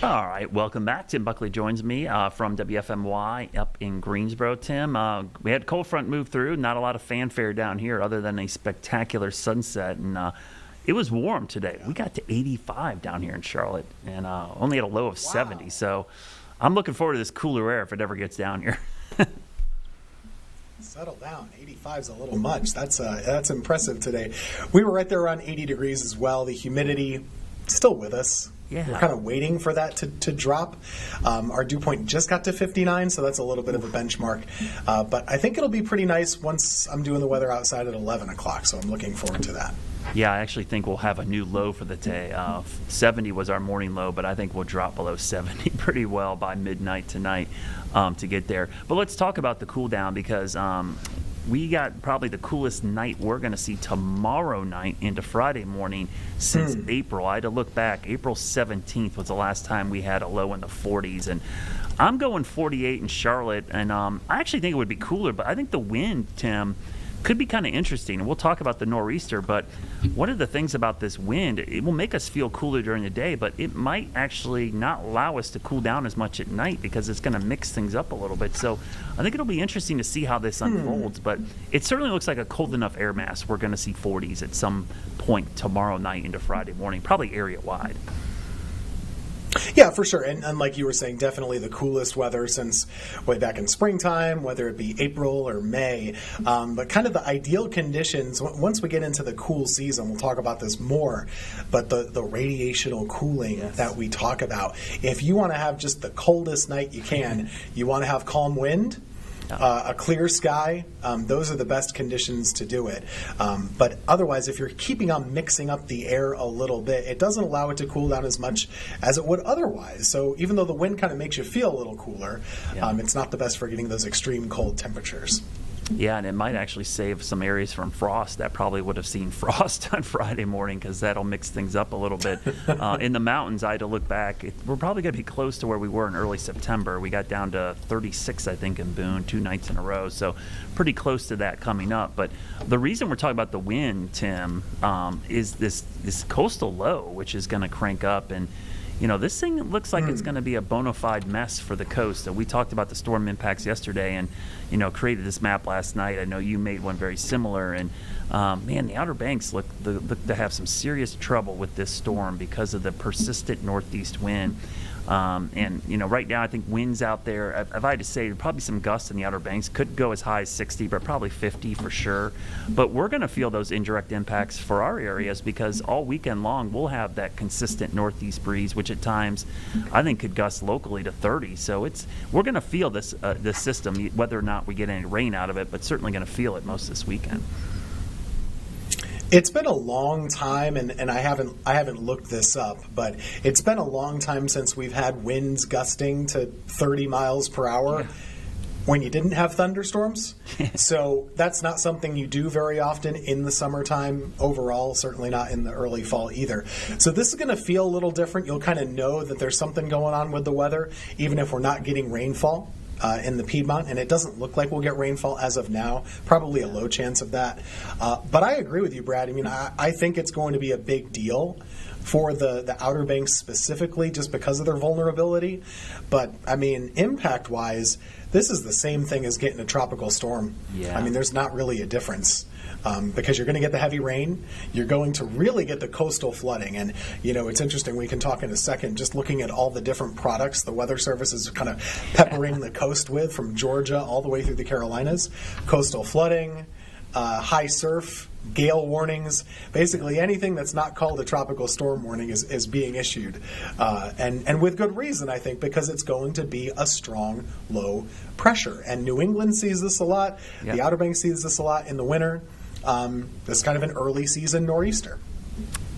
All right, welcome back. Tim Buckley joins me from WFMY up in Greensboro. Tim, we had cold front move through. Not a lot of fanfare down here other than a spectacular sunset, and it was warm today. We got to 85 down here in Charlotte, and only at a low of 70. So I'm looking forward to this cooler air if it ever gets down here. Settle down. 85 is a little much. That's impressive today. We were right there around 80 degrees as well. The humidity still with us. Yeah. We're kind of waiting for that to drop. Our dew point just got to 59, so that's a little bit of a benchmark. But I think it'll be pretty nice once I'm doing the weather outside at 11 o'clock, so I'm looking forward to that. Yeah, I actually think we'll have a new low for the day. 70 was our morning low, but I think we'll drop below 70 pretty well by midnight tonight to get there. But let's talk about the cool down because we got probably the coolest night we're going to see tomorrow night into Friday morning since April. I had to look back. April 17th was the last time we had a low in the 40s. And I'm going 48 in Charlotte. And I actually think it would be cooler, but I think the wind, Tim, could be kind of interesting. And we'll talk about the nor'easter, but one of the things about this wind, it will make us feel cooler during the day, but it might actually not allow us to cool down as much at night because it's going to mix things up a little bit. So I think it'll be interesting to see how this unfolds, but it certainly looks like a cold enough air mass. We're going to see 40s at some point tomorrow night into Friday morning, probably area-wide. Yeah, for sure. And like you were saying, definitely the coolest weather since way back in springtime, whether it be April or May. But kind of the ideal conditions, once we get into the cool season, we'll talk about this more, but the radiational cooling that we talk about. If you want to have just the coldest night you can, you want to have calm wind, a clear sky, those are the best conditions to do it. But otherwise, if you're keeping on mixing up the air a little bit, it doesn't allow it to cool down as much as it would otherwise. So even though the wind kind of makes you feel a little cooler, it's not the best for getting those extreme cold temperatures. Yeah, and it might actually save some areas from frost that probably would have seen frost on Friday morning because that'll mix things up a little bit. In the mountains, I had to look back. We're probably going to be close to where we were in early September. We got down to 36, I think, in Boone, 2 nights in a row. So pretty close to that coming up. But the reason we're talking about the wind, Tim, is this coastal low, which is going to crank up. And you know, this thing looks like it's going to be a bona fide mess for the coast. So we talked about the storm impacts yesterday and, you know, created this map last night. I know you made one very similar. And, man, the Outer Banks look to have some serious trouble with this storm because of the persistent northeast wind. And, you know, right now I think winds out there, if I had to say, probably some gusts in the Outer Banks, could go as high as 60, but probably 50 for sure. But we're going to feel those indirect impacts for our areas because all weekend long we'll have that consistent northeast breeze, which at times I think could gust locally to 30. So we're going to feel this system, whether or not we get any rain out of it, but certainly going to feel it most this weekend. It's been a long time, and I haven't looked this up, but it's been a long time since we've had winds gusting to 30 miles per hour when you didn't have thunderstorms. So that's not something you do very often in the summertime overall, certainly not in the early fall either. So this is going to feel a little different. You'll kind of know that there's something going on with the weather, even if we're not getting rainfall. In the Piedmont, and it doesn't look like we'll get rainfall as of now. Probably a low chance of that. But I agree with you, Brad. I mean, I think it's going to be a big deal for the Outer Banks specifically just because of their vulnerability. But, I mean, impact-wise, this is the same thing as getting a tropical storm. Yeah. I mean, there's not really a difference. Because you're going to get the heavy rain, you're going to really get the coastal flooding. And, you know, it's interesting, we can talk in a second, just looking at all the different products the Weather Service is kind of peppering the coast with from Georgia all the way through the Carolinas. Coastal flooding, high surf, gale warnings, basically anything that's not called a tropical storm warning is being issued. And with good reason, I think, because it's going to be a strong low pressure. And New England sees this a lot. Yep. The Outer Banks sees this a lot in the winter. This kind of an early season nor'easter.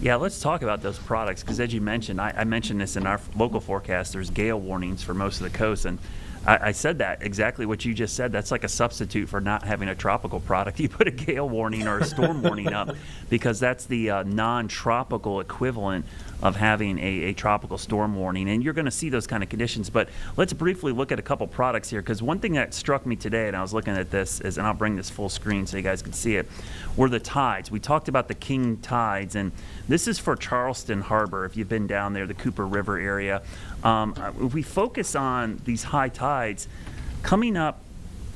Yeah, let's talk about those products because as you mentioned, I mentioned this in our local forecast, there's gale warnings for most of the coast. And I said that, exactly what you just said. That's like a substitute for not having a tropical product. You put a gale warning or a storm warning up because that's the non-tropical equivalent of having a tropical storm warning. And you're going to see those kind of conditions. But let's briefly look at a couple products here, because one thing that struck me today, and I was looking at this, is, and I'll bring this full screen so you guys can see it, were the tides. We talked about the king tides, and this is for Charleston Harbor, if you've been down there, the Cooper River area. If we focus on these high tides, coming up,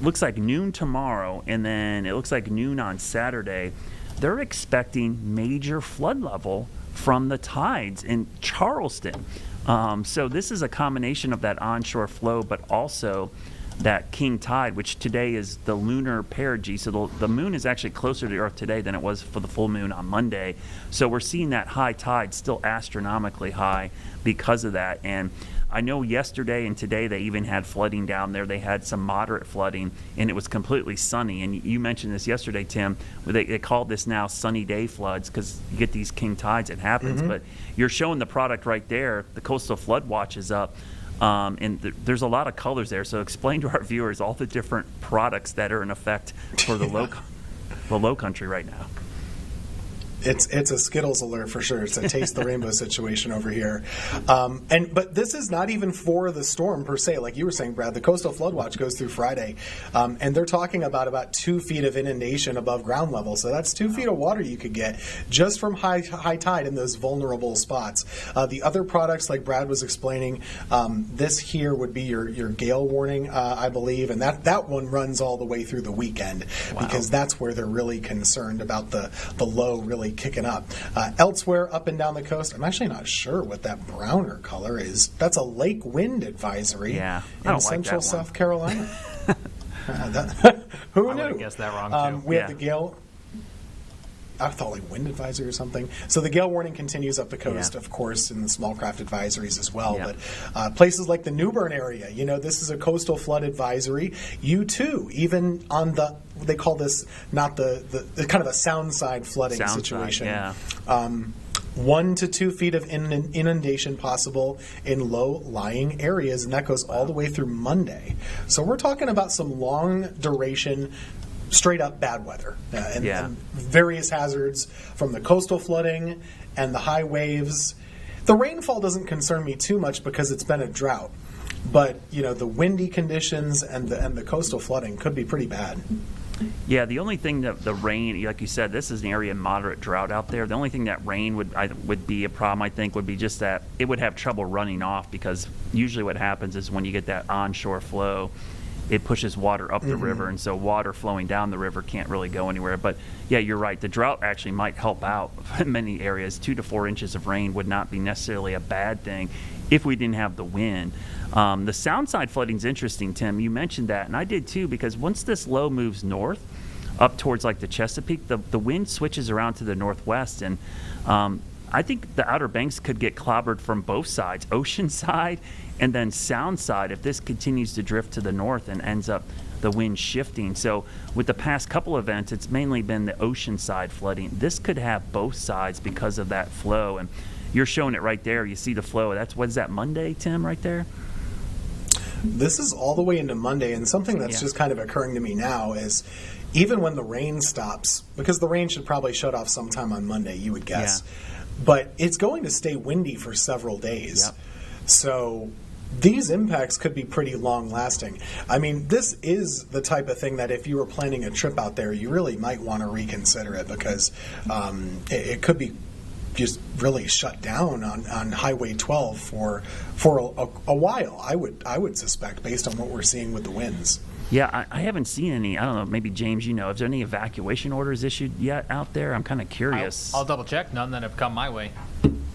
looks like noon tomorrow, and then it looks like noon on Saturday, they're expecting major flood level from the tides in Charleston. So this is a combination of that onshore flow, but also that king tide, which today is the lunar perigee. So the moon is actually closer to the Earth today than it was for the full moon on Monday. So we're seeing that high tide still astronomically high because of that. And I know yesterday and today they even had flooding down there. They had some moderate flooding, and it was completely sunny. And you mentioned this yesterday, Tim. They called this now sunny day floods because you get these king tides. It happens. But you're showing the product right there. The coastal flood watch is up. And there's a lot of colors there. So explain to our viewers all the different products that are in effect for the low country right now. It's a Skittles alert for sure. It's a taste the rainbow situation over here. But this is not even for the storm per se. Like you were saying, Brad, the coastal flood watch goes through Friday, and they're talking about 2 feet of inundation above ground level. So that's 2 feet of water you could get just from high tide in those vulnerable spots. The other products, like Brad was explaining, this here would be your gale warning, I believe, and that one runs all the way through the weekend because that's where they're really concerned about the low really kicking up. Elsewhere up and down the coast, I'm actually not sure what that browner color is. That's a lake wind advisory in central South Carolina. Who knew? I would have guessed that wrong too. We have the gale. I thought like wind advisory or something. So the gale warning continues up the coast, of course, in the small craft advisories as well. But places like the New Bern area, this is a coastal flood advisory. You too, even on they call this not the kind of a sound side flooding situation. 1 to 2 feet of inundation possible in low-lying areas, and that goes all the way through Monday. So we're talking about some long duration straight up bad weather and various hazards from the coastal flooding and the high waves. The rainfall doesn't concern me too much because it's been a drought, but the windy conditions and the coastal flooding could be pretty bad. Yeah, the only thing that the rain, like you said, this is an area of moderate drought out there. The only thing that rain would be a problem, I think, would be just that it would have trouble running off, because usually what happens is when you get that onshore flow, it pushes water up the river, and so water flowing down the river can't really go anywhere. But yeah, you're right. The drought actually might help out in many areas. 2 to 4 inches of rain would not be necessarily a bad thing if we didn't have the wind. The sound side flooding is interesting, Tim. You mentioned that, and I did too, because once this low moves north, up towards like the Chesapeake, the wind switches around to the northwest, and I think the Outer Banks could get clobbered from both sides, ocean side and then sound side, if this continues to drift to the north and ends up the wind shifting. So with the past couple events, it's mainly been the ocean side flooding. This could have both sides because of that flow, and you're showing it right there. You see the flow. What is that, Monday, Tim, right there? This is all the way into Monday, and something that's just kind of occurring to me now is even when the rain stops, because the rain should probably shut off sometime on Monday, you would guess, but it's going to stay windy for several days. So these impacts could be pretty long-lasting. I mean, this is the type of thing that if you were planning a trip out there, you really might want to reconsider it, because it could be just really shut down on Highway 12 for a while, I would suspect, based on what we're seeing with the winds. Yeah, I haven't seen any. I don't know, maybe James, is there any evacuation orders issued yet out there? I'm kind of curious. I'll double check. None that have come my way.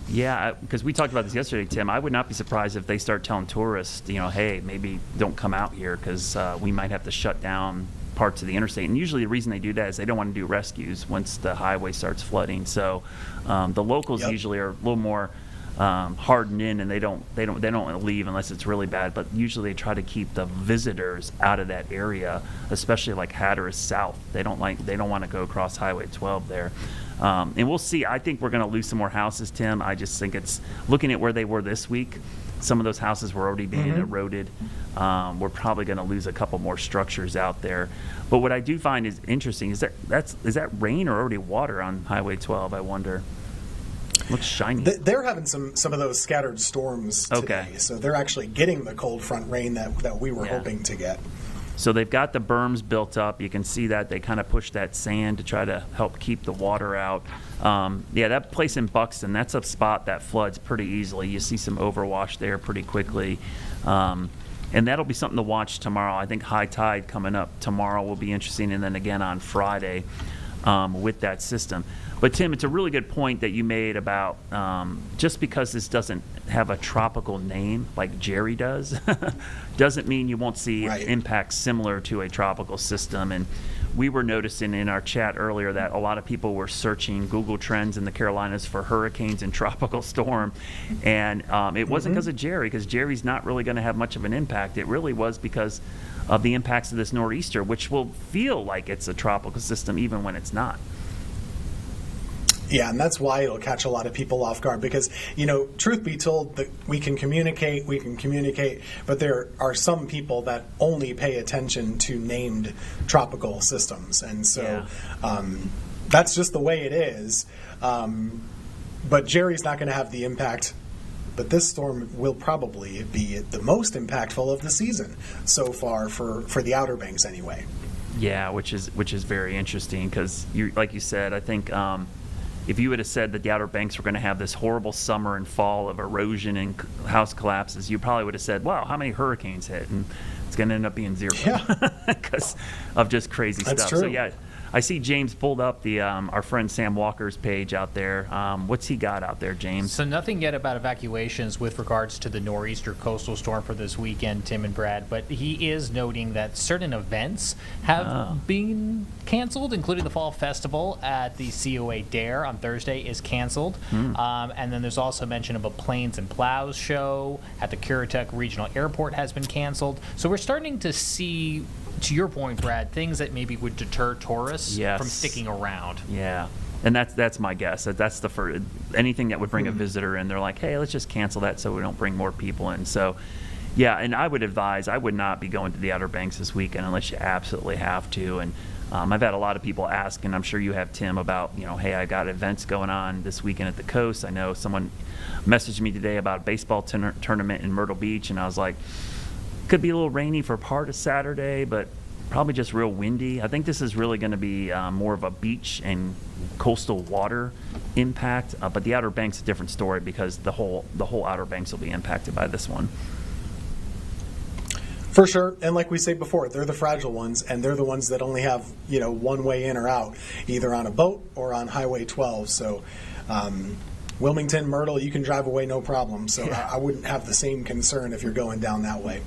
Yeah, because we talked about this yesterday, Tim. I would not be surprised if they start telling tourists, hey, maybe don't come out here because we might have to shut down parts of the interstate. And usually the reason they do that is they don't want to do rescues once the highway starts flooding. So the locals usually are a little more hardened in, and they don't leave unless it's really bad. But usually they try to keep the visitors out of that area, especially like Hatteras South. They don't want to go across Highway 12 there. And we'll see. I think we're going to lose some more houses, Tim. I just think it's looking at where they were this week. some of those houses were already being eroded. We're probably going to lose a couple more structures out there. But what I do find is interesting is that rain or already water on Highway 12, I wonder. Looks shiny. They're having some of those scattered storms today. Okay. So they're actually getting the cold front rain that we were hoping to get. So they've got the berms built up. You can see that they kind of push that sand to try to help keep the water out. That place in Buxton, that's a spot that floods pretty easily. You see some overwash there pretty quickly. And that'll be something to watch tomorrow. I think high tide coming up tomorrow will be interesting, and then again on Friday with that system. But Tim, it's a really good point that you made about just because this doesn't have a tropical name like Jerry does, doesn't mean you won't see impacts similar to a tropical system. And we were noticing in our chat earlier that a lot of people were searching Google Trends in the Carolinas for hurricanes and tropical storm. And it wasn't because of Jerry, because Jerry's not really going to have much of an impact. It really was because of the impacts of this nor'easter, which will feel like it's a tropical system even when it's not. Yeah, and that's why it'll catch a lot of people off guard because, truth be told, that we can communicate, but there are some people that only pay attention to named tropical systems. And so that's just the way it is. But Jerry's not going to have the impact. But this storm will probably be the most impactful of the season so far for the Outer Banks anyway. Yeah, which is very interesting because, like you said, I think if you would have said that the Outer Banks were going to have this horrible summer and fall of erosion and house collapses, you probably would have said, wow, how many hurricanes hit? And it's going to end up being zero because of just crazy That's stuff. True. So, yeah, I see James pulled up the our friend Sam Walker's page out there. What's he got out there, James? So nothing yet about evacuations with regards to the nor'easter coastal storm for this weekend, Tim and Brad, but he is noting that certain events have been canceled, including the Fall Festival at the COA Dare on Thursday is canceled. And then there's also mention of a Planes and Plows show at the Currituck Regional Airport has been canceled. So we're starting to see, to your point, Brad, things that maybe would deter tourists from sticking around. Yeah. And that's my guess. That's the first, anything that would bring a visitor in, they're like, hey, let's just cancel that so we don't bring more people in. So, yeah, and I would advise, I would not be going to the Outer Banks this weekend unless you absolutely have to. And I've had a lot of people ask, and I'm sure you have, Tim, about, hey, I got events going on this weekend at the coast. I know someone messaged me today about a baseball tournament in Myrtle Beach, and I was like, could be a little rainy for part of Saturday, but probably just real windy. I think this is really going to be more of a beach and coastal water impact, but the Outer Banks is a different story because the whole Outer Banks will be impacted by this one. For sure, and like we said before, they're the fragile ones, and they're the ones that only have one way in or out, either on a boat or on Highway 12. So Wilmington, Myrtle, you can drive away no problem. So I wouldn't have the same concern if you're going down that way.